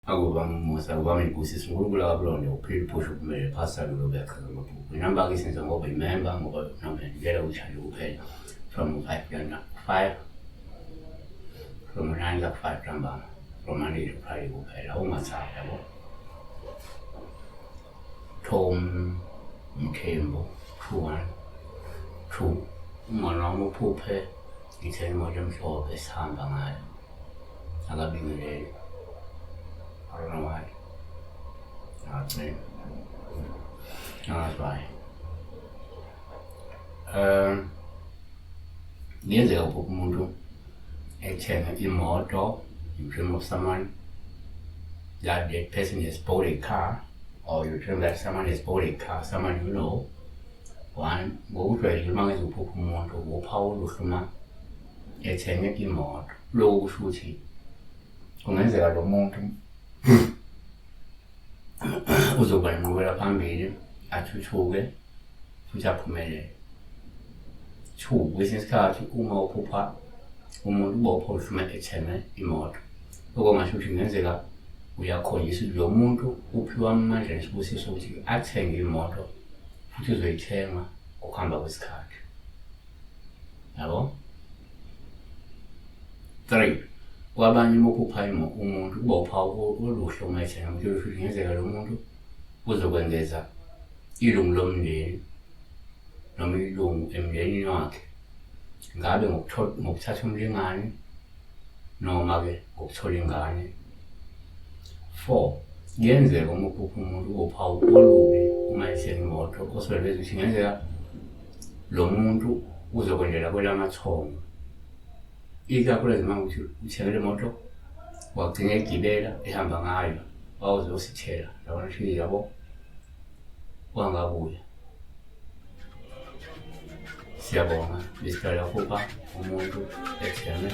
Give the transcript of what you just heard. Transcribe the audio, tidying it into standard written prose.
akuba umusa kwami inkosisi uNkulunkulu akakulonde uphile uphushe kumele phasana lokuyakha amaphupho inamba ke senza ngoba imember ngoba noma ngiyela uthando kuphela from 5 from 9 to 5 ntambama from Monday to Friday kuphela ungathanda yabo Tom Mthembu 2 umona wami uphuphe ngithe imoto emhlophe esihamba ngayo akabingelele I don't know why. That's me. No, that's why. Ngiyenzeka ukuthi umuntu ethenga imoto, you dream of someone that person has bought a car, or you dream that someone has bought a car, someone you know. One, ngokujwayelekile uma ngizophupha umuntu uphawula uhluma ethenga imoto. Lokho kusho ukuthi kungenzeka lo muntu uzoba nenqubekela phambili athuthuke futhi aphumelele. 2 kwesinye isikhathi uma uphupha umuntu ubopha uhluma ethenge imoto okungasho ukuthi kungenzeka uyakhonjiswa ukuthi lo muntu uphiwa amandla nesibusiso ukuthi athenge imoto futhi uzoyithenga ngokuhamba kwesikhathi yabo. 3 kwabanye uma uphupha umuntu ubopha oluhle uma ethenga imoto kusho ukuthi kungenzeka lo muntu uzokwengeza ilungu lomndeni noma ilungu emndenini wakhe ngabe ngokuthatha umlingane noma-ke ngokuthola ingane. 4 kuyenzeka uma uphupha umuntu ubophawu olubi uma ethenga imoto osebeveza ukuthi kungenzeka lo muntu uzokwendela kwelamathongo ikakhulukazi uma ukuthi uthengele imoto wagcina egibela ehamba ngayo wawuzosithela yabona ukuthi yabo wangabuya. Siyabonga besiqala ukuba umuntu ethenge